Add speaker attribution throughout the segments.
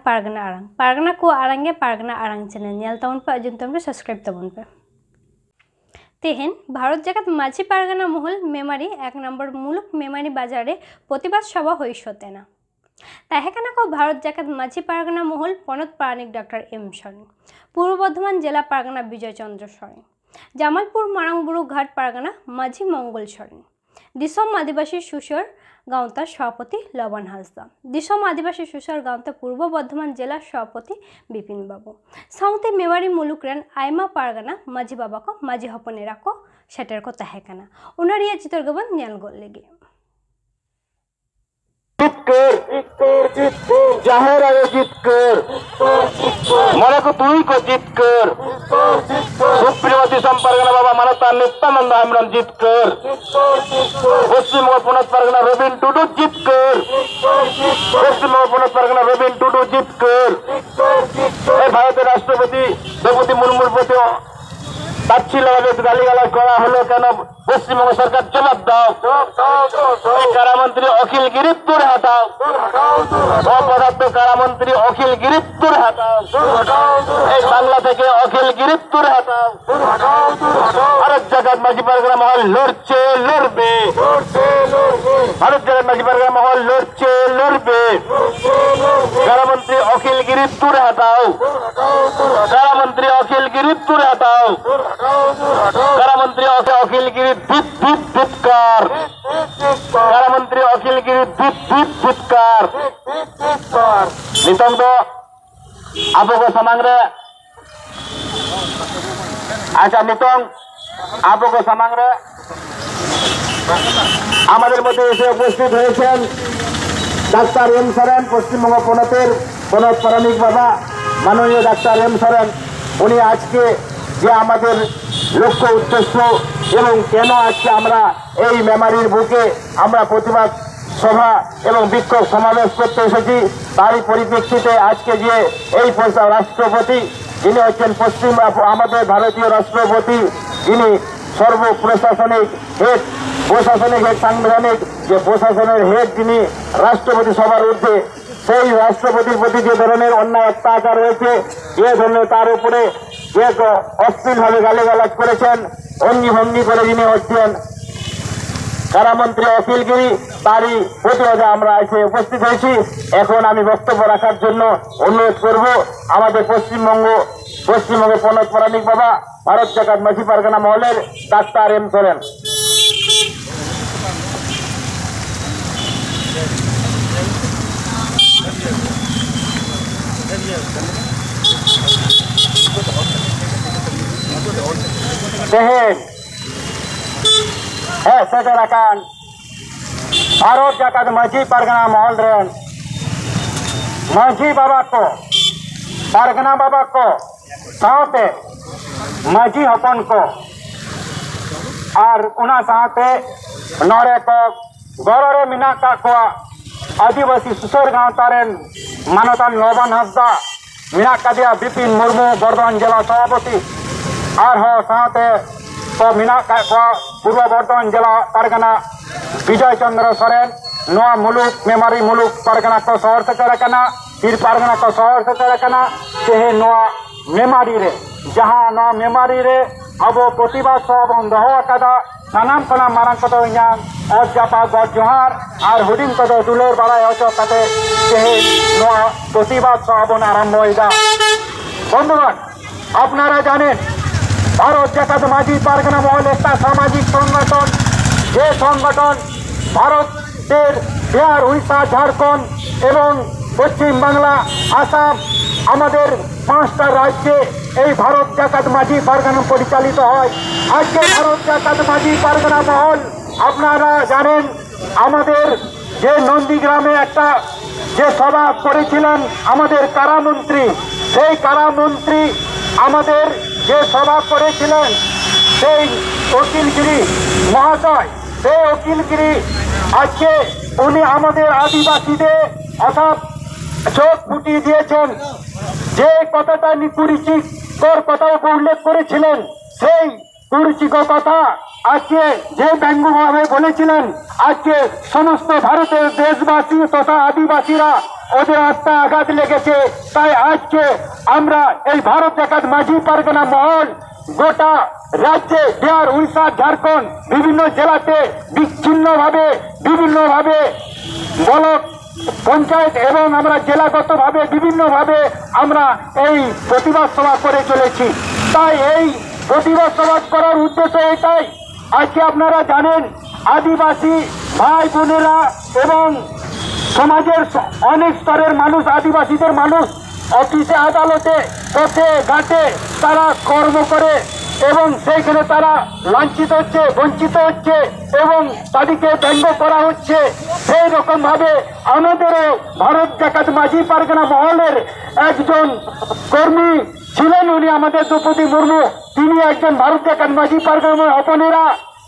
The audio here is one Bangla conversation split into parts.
Speaker 1: पारगना आरंग पारगना को आरंगे पारगना आरंग चैनल नेल तबन पे अजन तबन सब्सक्राइब तबन पे तेहेन भारत जगत माझी पारगना महल मेमारी 1 नम्बर मुलुक मेमारी बाजारे प्रतिबाद सभा हईसतेना ताहेकाना को भारत जगत माझी पारगना महल पनत प्राणिक डॉक्टर एम सरेन पूर्व बर्धमान जिला पारगना विजय चंद्र सरेन जामालपुर मारांगबुरु घाट पारगना माझी मंगल सरेन दिसम आदिवासी सुसर गाँवता सभापति लवन हांसदा दिसम आदिवासी सुसर गाँवता पूर्व बर्धमान जिला सभापति बिपिन बाबू साउते मेवारी मुलुक रेन आयमा पारगना माझी बाबा को माझी हपनेरा को सेटर को तहेकाना उनारिया चितर गबन न्याल गोल लेगे
Speaker 2: जाहिर है जीत कर मने को तुई को जीत कर सुप्रीमती संपर्कना बाबा मनता नित्यानंद हेम्ब्रम जीत कर पश्चिम पुनत परगना रबिन टुडू जीत कर पश्चिम पुनत परगना रबिन टुडू जीत कर भारत राष्ट्रपति द्रौपदी मुर्मुर प्रति ताच्छिल्यभाবে গালিগালাজ করা হলো কেন পশ্চিমবঙ্গ সরকার জবাব দাও কারামন্ত্রী অখিল গিরিপুর হাটাও অপদার্থ কারামন্ত্রী অখিল গিরিপুর হাটাও এই বাংলা থেকে অখিল গিরিপুর হাটাও ভারত জাগাত মাঝি পারগনা মহল লড়ছে লড়বে ভারত জাগাত মাঝি পারগনা মহল লড়ছে লড়বে কারামন্ত্রী অখিল গিরিপুর হাটাও কারামন্ত্রী অখিল গিরিপুর হাটাও कारामंत्री अखिलगिरी धिक्कार कारामंत्री अखिलगिरी धिक्कार नितंग दो आपो को समांग रे अच्छा नितंग आपो को समांग रे আমাদের মধ্যে এসে উপস্থিত হয়েছেন ডাক্তার এম সরেন পশ্চিমবঙ্গ পনতের পনত প্রাণিক বাবা মাননীয় ডাক্তার এম সরেন উনি আজকে যে আমাদের লক্ষ্য উদ্দেশ্য এবং কেন আজকে আমরা এই মেমারির বুকে আমরা প্রতিবাদ সভা এবং বিক্ষোভ সমাবেশ করতে এসেছি তারই পরিপ্রেক্ষিতে আজকে যে এই রাষ্ট্রপতি যিনি হচ্ছেন পশ্চিম আমাদের ভারতীয় রাষ্ট্রপতি যিনি সর্ব প্রশাসনিক হেড প্রশাসনিক হেড সাংবিধানিক যে প্রশাসনের হেড যিনি রাষ্ট্রপতি সভার ঊর্ধ্বে সেই রাষ্ট্রপতির প্রতি যে ধরনের অন্যায় অত্যাচার রয়েছে এ ধরনের তার উপরে অশ্লীলভাবে গালিগালাজ করেছেন অঙ্গি ভঙ্গি করে যিনি হচ্ছেন কারামন্ত্রী অখিলগিরি তারই প্রতিবাদে আমরা এসে উপস্থিত হয়েছি। এখন আমি বক্তব্য রাখার জন্য অনুরোধ করব আমাদের পশ্চিমবঙ্গ পনত প্রাণিক বাবা ভারত জাগাত মাঝি পারগনা মহলের ডাক্তার এম সরেন। सेटराकान भारत जाकात माझी पारगना महल रेन माझी बाबा को पारगना बाबा को साथे माझी हपन को और उना साथे नरे को गौरव मिना का को आदिवासी सुसर गाँव तारेन मानतान लवन हांसदा मिना का दिया बिपिन मुर्मू बर्धमान जिला सभापति और हो साथे तो मिना का पूर्व बर्धमान जिला पारगना विजय चंद्र सरेन नोआ मुलुक मेमारी मुलुक पारगना को शहर से करकना फिर पारगना को शहर से करकना तेहे नोआ मेमारी रे जहां नोआ मेमारी रे अब प्रतिबाद सब दहो कदा सानाम कना मारांग कदो इयां और जापा गड जोहार और हुडिंग कदो दुलोर बालाय अचो कते तेहे नोआ प्रतिबाद सब आरम्भ होइगा। बंधुगण आपनारा जानेन भारत जागात माझी पारगना महल एक सामाजिक संगठन जे संगठन भारतेर बिहार उड़ीसा झारखंड एवं पश्चिम बांगला आसाम आमादेर 5टा राज्ये এই भारत जागात माझी पारगना परिचालित হয়। আজকে भारत जागात माझी पारगना महल আপনারা জানেন আমাদের যে নন্দীগ্রামে একটা যে সভা করেছিলেন আমাদের কারামন্ত্রী সেই কারামন্ত্রী আমাদের যে সভা করেছিলেন সেই অখিলগিরি মহাশয় সেই অখিলগিরি আজকে উনি আমাদের আদিবাসীদের অর্থাৎ চোখ ফুটিয়ে দিয়েছেন যে কথাটা নিকুরিচিকর কথা উল্লেখ করেছিলেন সেই কুরুচিকর কথা আজকে যে ব্যঙ্গভাবে বলেছিলেন, আজকে সমস্ত ভারতের দেশবাসী তথা আদিবাসীরা ওদের আত্মা আঘাত লেগেছে। তাই আজকে আমরা এই ভারত জাকাত মাঝি পারগনা মহল গোটা রাজ্যে বিহার, উড়িষ্যা, ঝাড়খণ্ড বিভিন্ন জেলাতে বিভিন্নভাবে ব্লক পঞ্চায়েত এবং আমরা জেলাগতভাবে বিভিন্নভাবে আমরা এই প্রতিবাদ সভা করে চলেছি। তাই এই প্রতিবাদ সভা করার উদ্দেশ্য এটাই, আজকে আপনারা জানেন আদিবাসী ভাই বোনেরা এবং সমাজের অনেক স্তরের মানুষ, আদিবাসীদের মানুষ অফিসে আদালতে পথে ঘাটে তারা কর্ম করে এবং সেইখানে তারা লাঞ্ছিত হচ্ছে, বঞ্চিত হচ্ছে এবং তাদেরকে ব্যঙ্গ করা হচ্ছে। সেই রকম ভাবে আমাদেরও ভারত জাকাত মাঝি পারগনা মহলের একজন কর্মী ছিলেন, উনি আমাদের দ্রৌপদী মুর্মু। তিনি একজন ভারত জাকাত মাঝি পারগনা অপনেরা,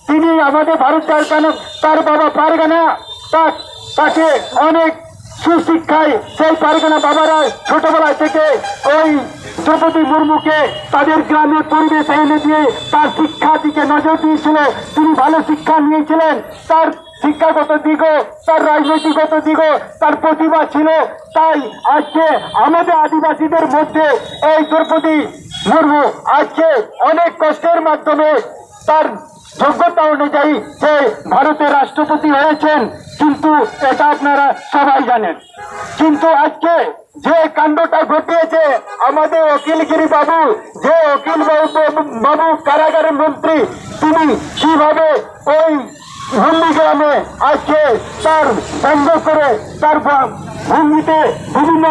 Speaker 2: তিনি আমাদের ভারত জাকাত, তার বাবা পারগনা, তাকে অনেক সুশিক্ষায় সেই পারগনা বাবারা ছোটবেলা থেকে ওই দ্রৌপদী মুর্মুকে তাদের গ্রামের পরিবেশে এনে দিয়ে তার শিক্ষার দিকে নজর দিয়েছিল। তিনি ভালো শিক্ষা নিয়েছিলেন, তার শিক্ষাগত দিকও, তার রাজনৈতিকগত দিকও তার প্রতিভা ছিল। তাই আজকে আমাদের আদিবাসীদের মধ্যে এই দ্রৌপদী মুর্মু আজকে অনেক কষ্টের মাধ্যমে তার যোগ্যতা অনুযায়ী সে ভারতের রাষ্ট্রপতি হয়েছেন, কিন্তু এটা আপনারা সবাই জানেন। কিন্তু আজকে যে কাণ্ডটা ঘটিয়েছে আমাদের অখিলগিরি বাবু, যে অখিল বাবু কারাগারের মন্ত্রী, তিনি কিভাবে ওই নন্দীগ্রামে আজকে তার ব্যঙ্গ করে তার ভঙ্গিতে বিভিন্ন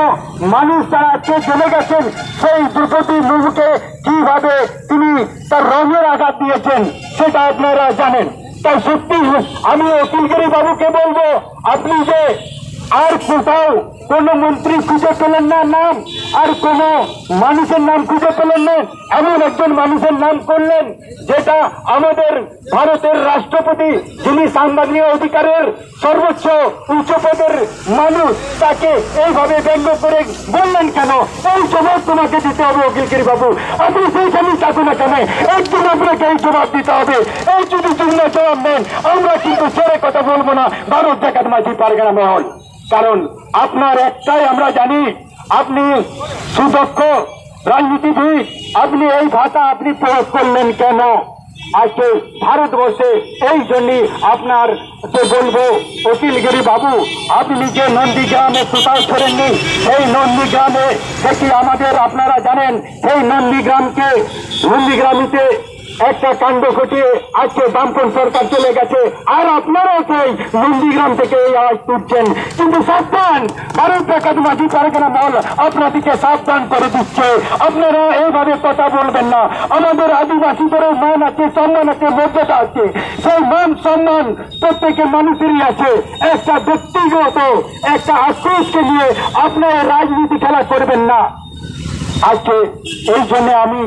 Speaker 2: মানুষ তারা আজকে চলে গেছেন, সেই দ্রৌপদী মুর্মুকে কিভাবে তিনি তার রঙের আঘাত দিয়েছেন সেটা আপনারা জানেন। তাই সত্যি আমি অখিলগিরি বাবুকে বলবো, আপনি যে আর কোথাও কোন মন্ত্রী খুঁজে পেলেন না নাম, আর কোন মানুষের নাম খুঁজে পেলেন না, এমন একজন মানুষের নাম করলেন যেটা আমাদের ভারতের রাষ্ট্রপতি, যিনি সাংবিধানিক অধিকারের সর্বোচ্চ উচ্চ পদের মানুষ, তাকে এইভাবে ব্যঙ্গ করে বললেন কেন? এই জবাব তোমাকে দিতে হবে অখিলগিরি বাবু। আপনি সেইখানেই থাকুন না কেন, একদিন আপনাকে এই জবাব দিতে হবে। এই যদি জবাব নেন, আমরা কিন্তু ছেড়ে কথা বলবো না ভারত জাকাত মাঝি পারগনা মহল। কারণ আপনার একটাই আমরা জানি, আপনি সুদক্ষ রাজনীতিবিদ, আপনি এই ভাষা আপনি প্রয়োগ করলেন কেন আজকে ভারতবর্ষে? এই জন্যই আপনার বলবো অখিলগিরি বাবু, আপনি যে নন্দীগ্রামে সুতাও ছোড়েননি, সেই নন্দীগ্রামে দেখি আমাদের আপনারা জানেন, সেই নন্দীগ্রামীতে একটা কাণ্ড ঘটিয়ে আজকে বামপন সরকার চলে গেছে, আর আপনারাও সেই নন্দীগ্রাম থেকে এই আওয়াজ তুলছেন। কিন্তু সাবধান, ভারত জাকাত মাঝি পারগনা মহল আপনাদেরকে সাবধান করে দিচ্ছে, আপনারা এইভাবে কথা বলবেন না। আমাদের আদিবাসীদেরও মান আছে, সম্মান আছে, মর্যাদা আছে। সেই মান সম্মান প্রত্যেকের মানুষেরই আছে। একটা ব্যক্তিগত একটা আক্রোশকে নিয়ে আপনারা রাজনীতি খেলা করবেন না। আজকে এই জন্য আমি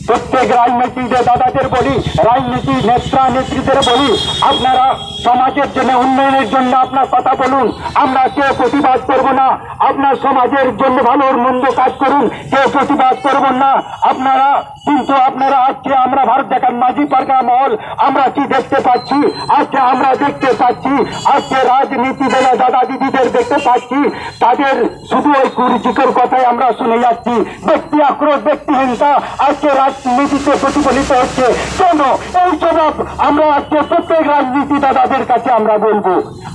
Speaker 2: প্রত্যেক রাজনীতিদের দাদাদের বলি, রাজনীতি নেত্রীদের বলি, আপনারা সমাজের জন্য, উন্নয়নের জন্য আপনার কথা বলুন। আমরা কেউ প্রতিবাদ করব না, আপনার সমাজের জন্য ভালো মন্দ কাজ করুন, কেউ প্রতিবাদ করব না আপনারা। কিন্তু আপনারা আজকে আমরা ভারত জাকাত মাঝি পারগনা মহল আমরা কি দেখতে পাচ্ছি? আজকে আমরা দেখতে পাচ্ছি আজকে রাজনীতি বেলা দাদা দিদিদের দেখতে পাচ্ছি, তাদের শুধু ওই কুরুচিকর কথাই আমরা শুনে যাচ্ছি। ব্যক্তি আক্রোশ, ব্যক্তি হিংসা আজকে রাজনীতিতে প্রতিফলিত হচ্ছে কেন? এই জবাব আমরা আজকে প্রত্যেক রাজনীতি দাদাদের কাছে আমরা বলবো।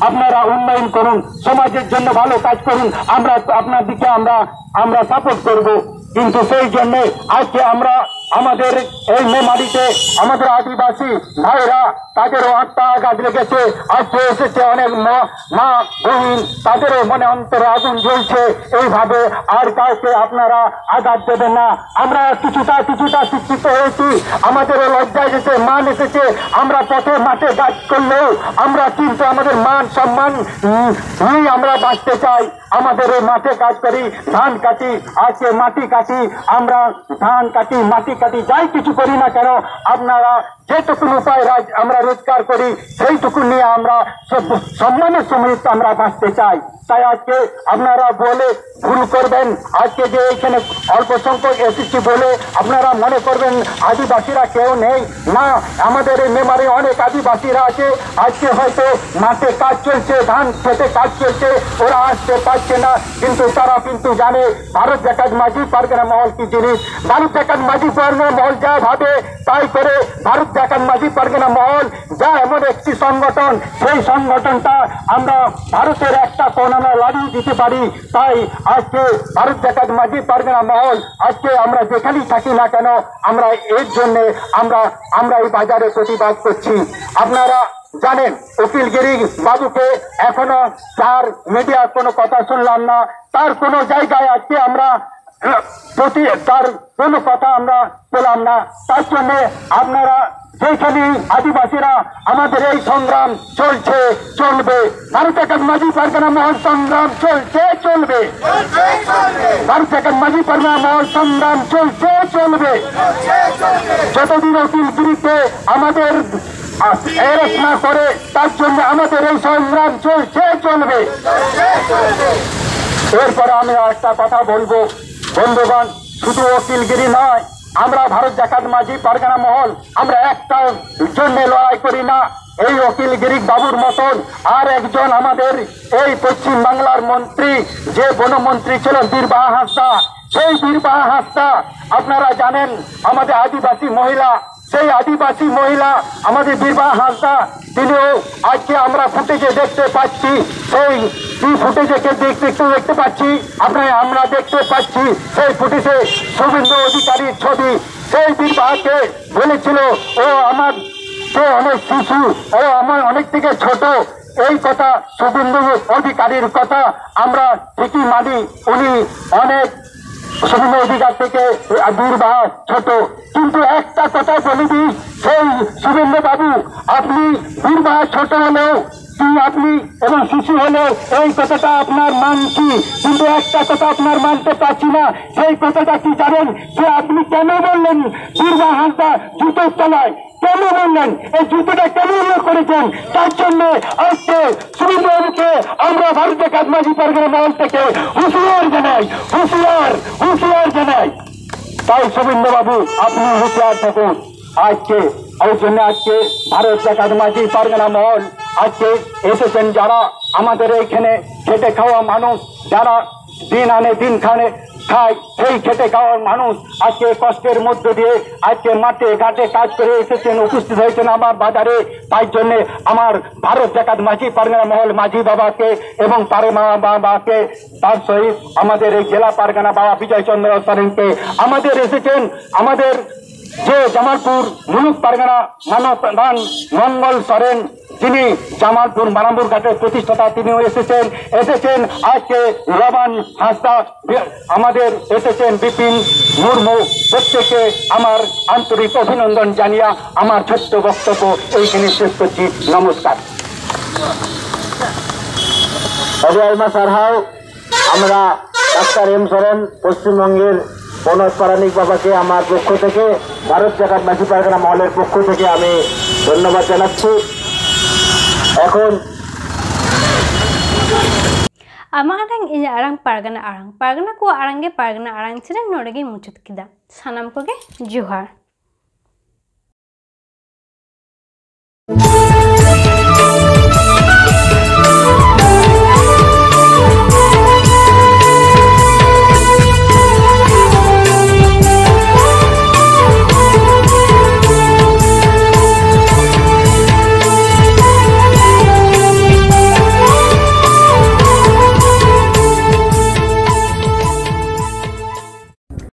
Speaker 2: আপনারা উন্নয়ন করুন, সমাজের জন্য ভালো কাজ করুন, আমরা আপনার দিকে আমরা সাপোর্ট করব। কিন্তু সেই জন্য আজকে আমরা আমাদের এই মেমারিতে আমাদের আদিবাসী ভাইরা তাদেরও আত্মা আঘাত লেগেছে। আজকে এসেছে অনেক মা বহিন, তাদেরও মনে অন্তরে আগুন জ্বলছে। এইভাবে আর কাউকে আপনারা আঘাত দেবেন না। আমরা কিছুটা শিক্ষিত হয়েছি, আমাদেরও লজ্জা এসেছে, মান এসেছে। আমরা পথে মাঠে কাজ করলেও আমরা কিন্তু আমাদের মান সম্মান নিয়ে আমরা বাঁচতে চাই। আমাদের এই মাঠে কাজ করি, ধান কাটি, আজকে মাটি কাটি, আমরা ধান কাটি, মাটি কাটি, যাই কিছু করি না কেন আপনারা যেটুকুন উপায় আমরা রোজগার করি সেইটুকু নিয়ে আমরা সম্মানের সহিত আমরা বাঁচতে চাই। তাই আজকে আপনারা বলে ভুল করবেন, আজকে যে এখানে অল্প সংখ্যক এসেছি বলে আপনারা মনে করবেন আদিবাসীরা কেউ নেই। না, আমাদের এই মেমারে অনেক আদিবাসীরা আছে। আজকে হয়তো মাঠে কাজ চলছে, ধান খেতে কাজ চলছে, ওরা আসতে পারছে না, কিন্তু তারা কিন্তু জানে ভারত জাকাত মাঝি পারগানা মহল কি জিনিস। ভারত জাকাত মাঝি পারগানা মহল যা ভাবে তাই করে। ভারত জাকাত মাঝি পারগানা মহল যা এমন একটি সংগঠন, সেই সংগঠনটা আমরা ভারতের একটা কোণা লাগিয়ে দিতে পারি। তাই আজকে ভারত জাকাত মাঝি পারগানা মহল আজকে আমরা যেখানেই থাকি না কেন আমরা এর জন্য আমরা এই বাজারে প্রতিবাদ করছি। আপনারা জানেন উকিলগিরি বাবুকে এখনো তার মিডিয়ার কোনো কথা শুনলাম না, তার কোনো জায়গায় আজকে আমরা তার কোনো কথা আমরা পেলাম না। তার জন্য আপনারা যেখানে আদিবাসীরা আমাদের এই সংগ্রাম চলছে চলবে, ভারত জাকাত মাঝি পারগানা মহল সংগ্রাম চলছে চলবে, ভারত জাকাত মাঝি পারগানা মহল সংগ্রাম চলছে চলবে। যতদিন উকিলগিরিতে আমাদের অ্যারেস্ট না করে তার জন্য আমাদের এই সংগ্রাম চলছে চলবে। এরপরে আমি একটা কথা বলবো, বন্ধুগণ, শুধু উকিলগিরি নয়, আমরা ভারত জাকাত মাঝি পারগানা মহল আমরা একটা জন্য লড়াই করি না। এই উকিলগিরি বাবুর মতন আর একজন আমাদের এই পশ্চিম বাংলার মন্ত্রী, যে বনমন্ত্রী ছিল বীরবাহা হাঁসদা, সেই বীরবাহা হাঁসদা আপনারা জানেন আমাদের আদিবাসী মহিলা, সেই আদিবাসী মহিলা আমাদের বীরবাহা হাঁসদা, তিনিও আজকে আমরা ফুটেজে দেখতে পাচ্ছি, সেই ফুটেজে দেখতে পাচ্ছি আমরা দেখতে পাচ্ছি সেই ফুটেজে শুভেন্দু অধিকারীর ছবি। সেই বীরবাহাকে বলেছিল ও আমার অনেক শিশু, ও আমার অনেক থেকে ছোট, এই কথা শুভেন্দু অধিকারীর কথা আমরা ঠিকই মানি। উনি অনেক শুভেন্দু অধিকার থেকে বীরবাহা ছোট, কিন্তু একটা কথা বলে দিই, সেই শুভেন্দু বাবু আপনি বীরবাহা ছোট হলেও আপনি এবং শিশু হলেও এই কথাটা আপনার মানছি, কিন্তু একটা কথা আপনার মানতে পারছি না। সেই কথাটা কি জানেন? যে আপনি কেন বললেন বীরবাহা হাঁসদা জুতোর তলায়, কেন বললেন? এই জুতোটা কেন উল্লেখ করেছেন? তার জন্য আজকে শুভেন্দু বাবুকে আমরা ভারত জাকাত মাঝি পারগানা মহল থেকে হুঁশিয়ার জানাই। তাই শুভেন্দু বাবু আপনি হুঁশিয়ার থাকুন। আজকে ওই জন্য আজকে ভারত জাকাত মাঝি পারগানা মহল আজকে এসেছেন যারা আমাদের এইখানে খেটে খাওয়া মানুষ, যারা দিন আনে দিন খায়, সেই খেটে খাওয়ার মানুষ আজকে কষ্টের মধ্য দিয়ে আজকে মাঠে ঘাটে কাজ করে এসেছেন, উপস্থিত হয়েছেন আমার বাজারে। তাই জন্য আমার ভারত জাকাত মাঝি পারগানা মহল মাঝি বাবাকে এবং বাবাকে, তার সহিত আমাদের এই জেলা পারগানা বাবা বিজয় চন্দ্র সরেনকে আমাদের এসেছেন, আমাদের যে জামালপুর মুলুক পারগানা মানবপ্রাণ মঙ্গল সরেন, যিনি জামালপুর মারামপুর ঘাটের প্রতিষ্ঠাতা, তিনিও এসেছেন আজকে লবণ হাঁসদা আমাদের এসেছেন, বিপিন মুর্মু, প্রত্যেকে আমার আন্তরিক অভিনন্দন জানিয়ে আমার ছোট্ট বক্তব্য এইখানে শেষ করছি। নমস্কার।
Speaker 3: আইমা সারহাও আমরা ডাক্তার এম সরেন পশ্চিমবঙ্গের বনজ পারানিক বাবাকে আমার পক্ষ থেকে, ভারত জাকাত মাঝি পারগানা মহলের পক্ষ থেকে আমি ধন্যবাদ জানাচ্ছি। এখন
Speaker 1: Amarang inya arang pargana ko arangge pargana arang chire norege muchut kida. Sanam koge juhar.